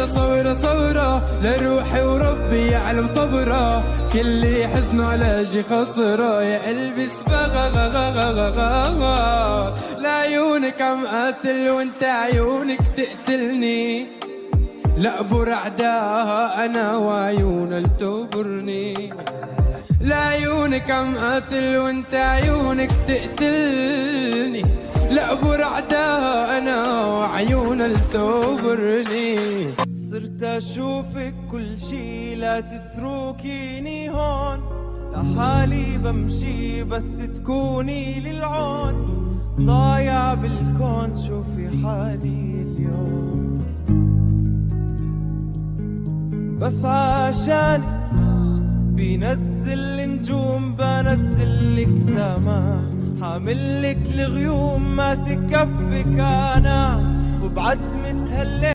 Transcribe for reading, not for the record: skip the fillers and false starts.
صورة صورة لروحي وربي يعلم صبره، كل حزن على جي خسره، يا قلبي سبغا لعيونك عم قاتل وانت عيونك تقتلني، لا برعداها انا وعيونها لتبرني، لعيونك عم قاتل وانت عيونك تقتلني، لا برعداها انا وعيونها لتبرني. صرت اشوفك كل شي لا تتركيني هون، لحالي بمشي بس تكوني للعون، ضايع بالكون شوفي حالي اليوم، بس عشانك بينزل النجوم بنزل لك سما، حامل لك الغيوم ماسك كفك انا وبعتمة هالليل.